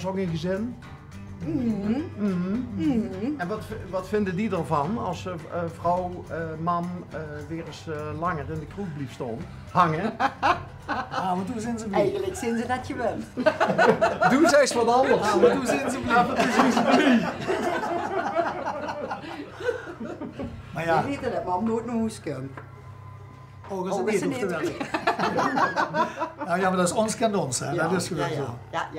is ook een gezin. En wat vinden die ervan als vrouw, mam weer eens langer in de kroeg blijft staan? Hangen? Ah, maar toen zijn ze blij. Eigenlijk zijn ze dat je bent. Doe ze eens wat anders. Ah, maar toen zijn ze blij. Maar ja, Je weet het, mam nooit naar huis komt. ook als het niet hoeft te werken. Nou ja, maar dat is ons kent ons, hè. Dat is gewoon zo. Ja.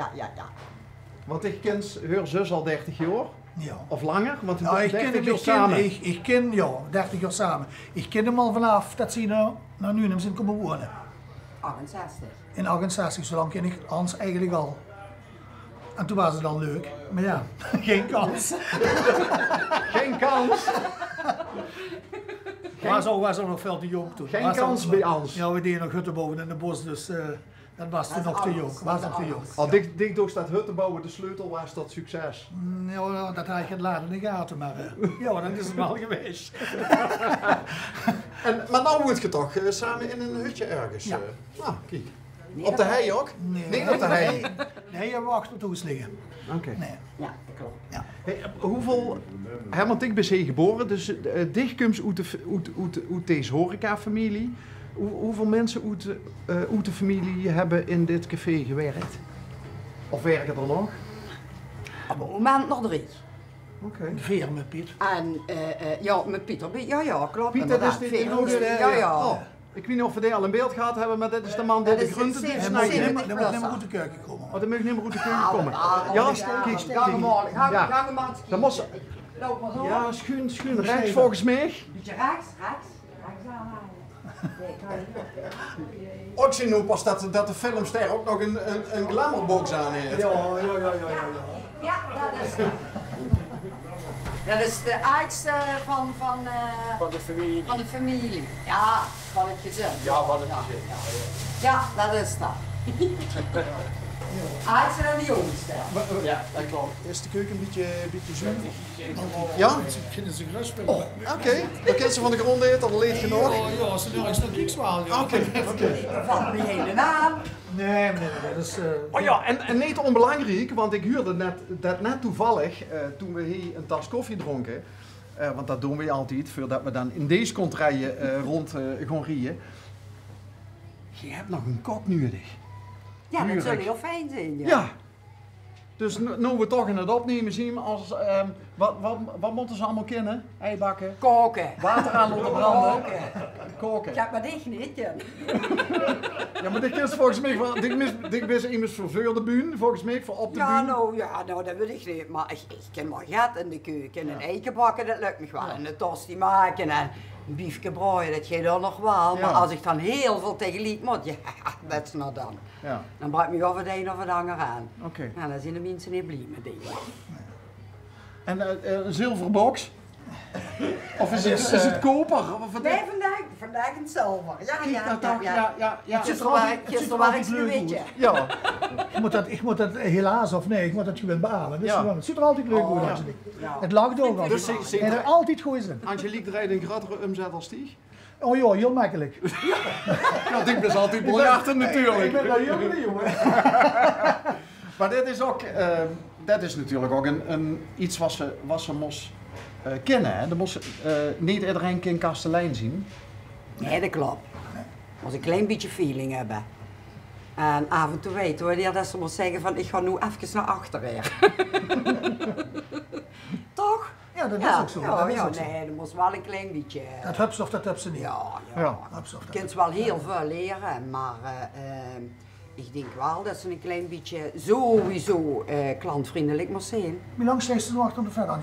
Want ik ken haar zus al 30 jaar. Ja. Of langer? Want we Nou, zijn 30 jaar samen. ik ken, ja, 30 jaar samen. Ik ken hem al vanaf dat ze naar Nuenen zijn komen wonen. 68. In 68, zo lang ken ik Hans eigenlijk al. En toen was het al leuk, maar ja, geen kans. Geen kans. Was ook nog veel te jong toen. Geen kans bij Hans. Ja, we deden nog hutten bouwen in de bos, dus dat was toen nog te jong. Was nog te jong. Al dik door staat hutten bouwen, de sleutel was tot succes. Ja, dat had je het later in de gaten, maar ja, dan is het wel geweest. Maar nou moet je toch samen in een hutje ergens? Ja. Nou, kijk. Op de hei ook? Nee, op de hei. Nee, je mag achter het huis liggen. Oké. Nee. Ja, dat klopt. Ja. Hey, hoeveel, want ik ben hier geboren, dus dichtkomst uit deze horecafamilie. Hoeveel mensen uit de familie hebben in dit café gewerkt? Of werken er nog? Op het moment nog 3. Oké. Veer met Piet. En ja, met Pieter. Ja, klopt. Pieter, dat is dit in Oude. Ja. Oh, ik weet niet of we die al in beeld gehad hebben, maar dit is de man die de groenten doet Hij snijden. moet niet meer uit de keuken komen. Oh, dan mag ik niet meer uit de keuken komen. Ja, Gang maar. dan moest ze. Loop maar zo. Ja, schuin rechts volgens mij. Beetje rechts aanhalen. Ik zie nu pas dat de filmster ook nog een glamourbox aan heeft. Ja. Ja, dat is het. Dat is de oudste van de familie. Van de familie. Ja, van het gezin. Ja, van het gezin. Ja, dat is dat. Oudste en de jongste. Ja, dat klopt. Is de keuken een beetje zuur? Ja? Kunnen ze gerust spelen? Oké, dan kent ze van de grond eten, dat leert genoeg. Ja, als ze nu eens nog niks waren. Oké. Dat valt niet hele naam. Nee, dat is... Oh ja, en niet onbelangrijk, want ik huurde net toevallig, toen we hier een tas koffie dronken, want dat doen we altijd, voordat we dan in deze contraien rond gaan rieën. Je hebt nog een kok nodig. Ja, dat zou heel fijn zijn. Ja. Dus nu we toch in het opnemen zien, als, wat moeten ze allemaal kennen? Eibakken, Koken. water aan laten branden, koken. Ja, maar dit niet, ja. Ja, maar dit is volgens mij, dit is immers voor de buur, volgens mij, voor op de buur. Nou, dat weet ik niet. Maar ik ken wel gat in de keuken. En eiken bakken, dat lukt me wel. En een tosti maken en een biefje braaien, dat gaat dan nog wel. Maar als ik dan heel veel tegelijk moet, ja, dat is nou dan. Ja. Dan brak me of het een of het ander aan. Oké. Nou, dan zijn de mensen niet blij met die. En een zilverbox? Of is het koper? Of Nee, vandaag een zilver. Ja. Gisteren was ik een beetje. Ja. Ik moet dat helaas of nee, ik moet dat gewoon beamen. Dus Ja. het ziet er altijd leuk uit. Ja. Het lag ook al. Dus En er altijd goed in. Angelique draait een grotere omzet als die? Oh ja, heel makkelijk. Ja, ik ben altijd biljarten natuurlijk. Ik ben daar heel blij, jongen. Maar dit is ook, dat is natuurlijk ook iets wat ze moest kennen. Hè? Dat moest niet iedereen kan kastelein zien. Nee, dat klopt. Moet een klein beetje feeling hebben. En af en toe weten we dat ze moet zeggen van ik ga nu even naar achteren. Toch? Ja, dat is ook zo. Nee, dat moest wel een klein beetje. Dat heb ze of dat heb ze niet. Ja. Heb ze of Je dat. kunt wel heel veel leren, maar ik denk wel dat ze een klein beetje sowieso klantvriendelijk moet zijn. Hoe lang steeds ze nog achter de vet aan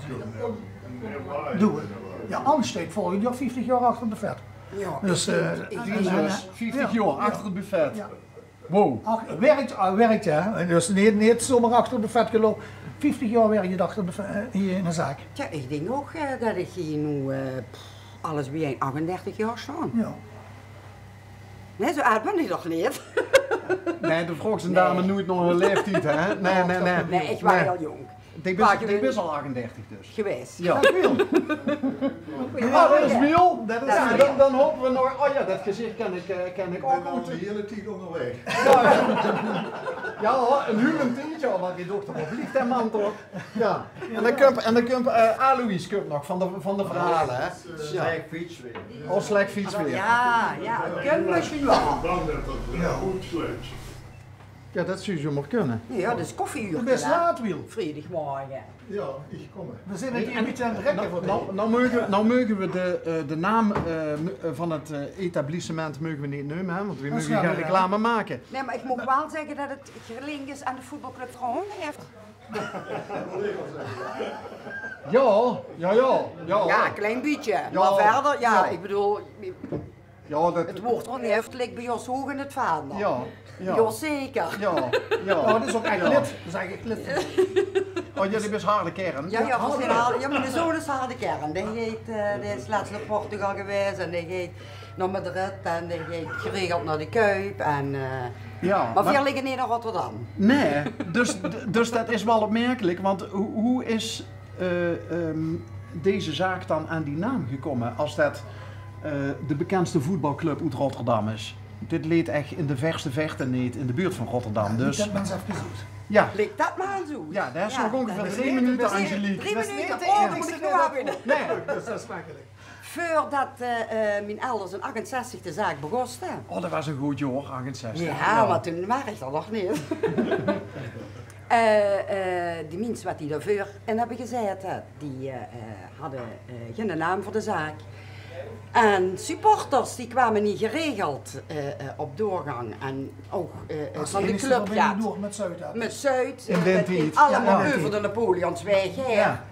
Doe het. Ja, anders steekt volgend jaar 50 jaar achter de vet. Ja, Dus, ik denk Dus 50 jaar achter het buffet. Ja. Wow. Werkt hè. Dus niet zomaar achter de vet gelopen. 50 jaar werk je achter de vet hier in een zaak. Ja, ik denk ook dat ik hier nu alles bij 38 jaar sta. Ja. Nee, zo oud ben ik nog niet. Nee, de vroeg zijn dame nooit nog een leeftijd, hè? Nee. Nee, ik was heel jong. Die is al 38 dus. Geweest. Ja. Dat wil. Ja, dat is Wiel. Dat is Ja, Wiel. dan hopen we nog. Oh ja, dat gezicht ken ik ook goed. de hele tijd onderweg. Ja, een huwelijk tientje, want die dochter vliegt en man toch. Ja. En dan komt Alois komt nog van de verhalen, hè. Slecht fiets weer. Al slecht fiets weer. Ja, het kan misschien wel. Dan dat het goed slecht. Ja, dat zou je maar kunnen. Ja, dat is koffieuur. Het is laat, Wiel. Vrijdagmorgen. Ja, ik kom er. We zijn het hier een beetje aan het rekken voor Nou mogen we de naam van het etablissement mogen we niet nemen, hè, want we mogen snap geen ik, hè. reclame maken. Nee, maar ik moet wel zeggen dat het gelinkt is aan de voetbalclub Vroon heeft. Ja. Ja, een klein beetje. Ja, Maar verder, ja, ja. ik bedoel, Ja, dat... het woord er heeft ligt bij Jos Hoog in het vaandel. Ja. Jos zeker. Ja. Oh, dat is ook echt Ja. lid. Dat is eigenlijk lid. Oh, jullie best harde kern. Ja, ja, mijn zoon is harde kern. Die is laatst naar Portugal geweest en die gaat naar Madrid en die gaat geregeld naar de Kuip. En, Ja, maar veel liggen niet naar Rotterdam. Nee, dus dat is wel opmerkelijk, want hoe is deze zaak dan aan die naam gekomen als dat de bekendste voetbalclub uit Rotterdam is? Dit leed echt in de verste vechten niet in de buurt van Rotterdam, Dus... dus Dat mensen even zoet. ja. Ligt dat maar aan zo. Ja, dat is nog ongeveer dat 3 is- minuten, dat is- Angelique. 3 Dat is minuten, niet oh, het dan moet ik enigste nog dat- winnen. Nee. Dat is smakelijk. Voordat mijn elders in 68 de zaak begon. Oh, dat was een goed jaar, 68. Ja, maar toen was ik er nog niet. Die mensen wat die daarvoor in hebben gezet, die hadden geen naam voor de zaak. En supporters die kwamen niet geregeld op doorgang en ook van de club ja, door met Zuid uit. met Zuid, In den met tijd. allemaal Ja, over de Napoleonsweg her. Ja.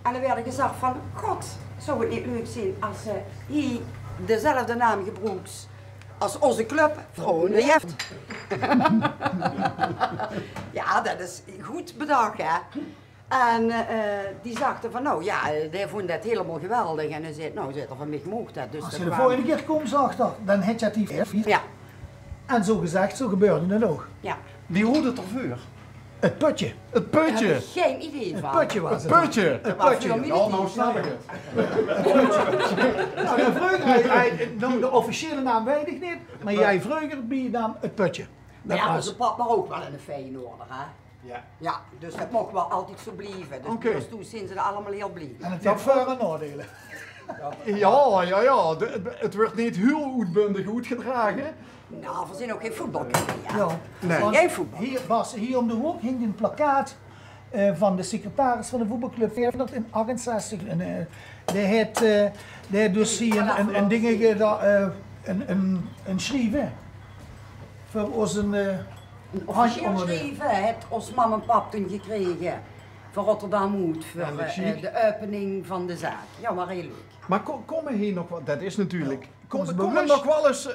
En dan werd gezegd van, god, zou het niet leuk zijn als ze hier dezelfde naam gebruikt als onze club, Vroon heeft. Ja, dat is goed bedacht, hè. En die zachten van, nou ja, die vond dat helemaal geweldig. En hij zei, nou, zit er van mij mocht dat. Dus Als dat je de kwam- vorige keer komt, zag dat, dan had je het die fiets. Ja, En zo gezegd, zo gebeurde het ook. ja. Wie hoorde het ervoor? Het putje. Het Daar heb putje. ik geen idee Het van. putje was Het het. putje. Het Maar putje. veel Oh, nou militair. snap ik het. Nou, ja, vroeger, nou, de officiële naam weet ik niet, maar jij vroeger bij je naam het putje. Maar Dat ja, was. onze pap maar ook wel in de Feyenoorder, hè. Ja. Ja, dus dat mocht wel altijd zo blijven. Dus Oké. dus toen zijn ze er allemaal heel blij. En het heeft voor- en nadelen. Ja. Het wordt niet heel uitbundig uitgedragen. Nou, we zijn ook geen voetbalclub. Ja. Ja. Nee. Want Jij voetbal? Hier, Bas, hier om de hoek hing een plakkaat van de secretaris van de voetbalclub 468. En, die had dus hier een dingetje, een schrijven. Voor ons een handje Officieel onder de... schrijven heeft ons mam en pap toen gekregen van Rotterdam uit voor dat zie ik. de opening van de zaak. Ja, maar heel leuk. Maar komen hier nog wel, dat is natuurlijk, Komen ze komen bewust- nog wel eens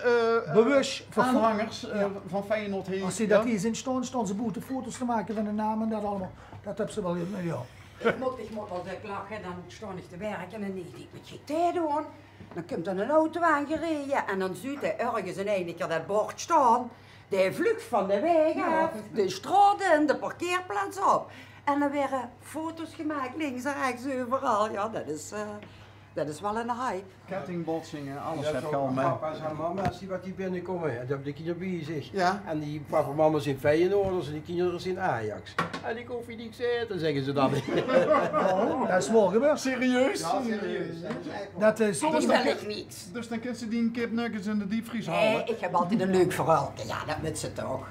bewust voor aanhangers van Feyenoord heen? Als ze dat hier zijn stonden ze boete foto's te maken van de naam en dat allemaal. Dat hebben ze wel in, ja. Ik moet wel druk lachen, dan sta ik te werken en dan denk ik, wat je tijd doen? Dan komt er een auto aangereden en dan ziet hij ergens in één keer dat bord staan. Die vlucht van de weg af, de straat en de parkeerplaats op. En dan werden foto's gemaakt, links en rechts, overal. Ja, dat is wel een hype. Kettingbotsingen, alles Ja, heb zo, je al mee. papa's en mama's die wat die binnenkomen, dat hebben de kinderen bij zich. Ja. En die papa en mama zijn Feyenoorders en die kinderen zijn Ajax. En die koffie die ik zet, zeggen ze dan. Oh, dat is wel gebeurd. Serieus? Ja, serieus. Dat is echt Dat is Die soms wil ik niet. Dus dan kun je die kipnuggets in de diepvries Nee, halen. ik heb altijd een leuk verhaal. Ja, dat weet ze toch.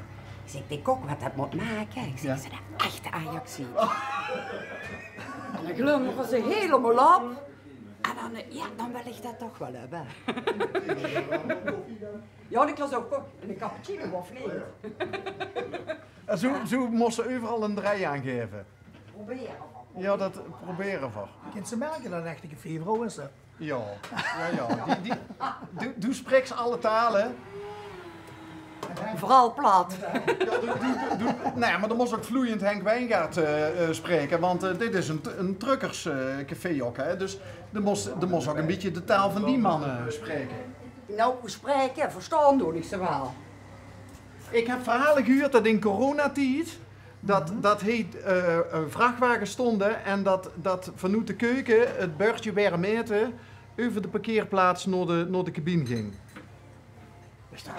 Ik zeg, ik ook wat dat moet maken. Ik zeg, Ja. ze dat echte Ajax zien. En dan glunderen ze helemaal op. En dan, ja, dan wil ik dat toch wel hebben. Ja, ik las ook een cappuccino of niet. En zo moesten ze overal een draai aangeven. Proberen. Ja, dat proberen we. kind ze merken dat echt een €4 is. Hè. Ja. Doe spreekt ze alle talen. Vooral plat. Nee, maar dan moest ook vloeiend Henk Wijngaard spreken, want dit is een truckerscafé ook, hè? Dus er moest ook een beetje de taal van die mannen spreken. Nou, spreken, verstaan doe ik ze wel. Ik heb verhalen gehoord dat in coronatijd, Dat heet vrachtwagens stonden en dat vanuit de keuken het beurtje weer meten over de parkeerplaats naar de cabine ging. Is toch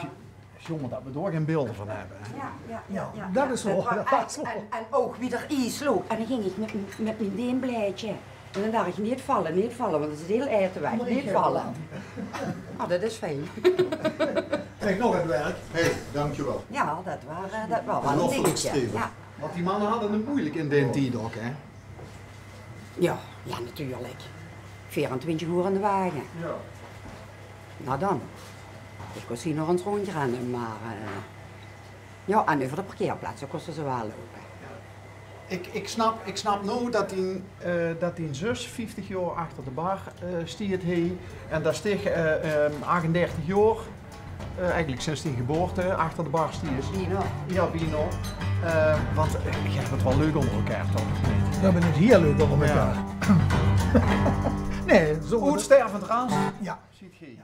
jongen dat we daar geen beelden van hebben. Hè? Ja, dat is wel. En ook wie er iets sloeg. En dan ging ik met mijn deenbleidje. En dan dacht ik, niet vallen, want het is heel erg te weg. Niet vallen. Oh, dat is fijn. Kijk nog het werk. Hé, dankjewel. Ja, dat was wel een dingetje. Ja. Want die mannen hadden het moeilijk in de tijd ook, hè? Ja, natuurlijk. 24 uur in de wagen. Ja. Nou dan. Ik kon zien nog een rondje rennen, maar... ja, en over de parkeerplaatsen kosten ze wel lopen. Ik snap nou dat die zus 50 jaar achter de bar stiert hij en daar steeg 38 jaar, eigenlijk sinds die geboorte, achter de bar stiert. Bino. Ja, Bino. Want je hebt het wel leuk onder elkaar toch? We hebben het hier leuk onder elkaar. Nee, zo Goed stervend raas. Ja. Ziet je.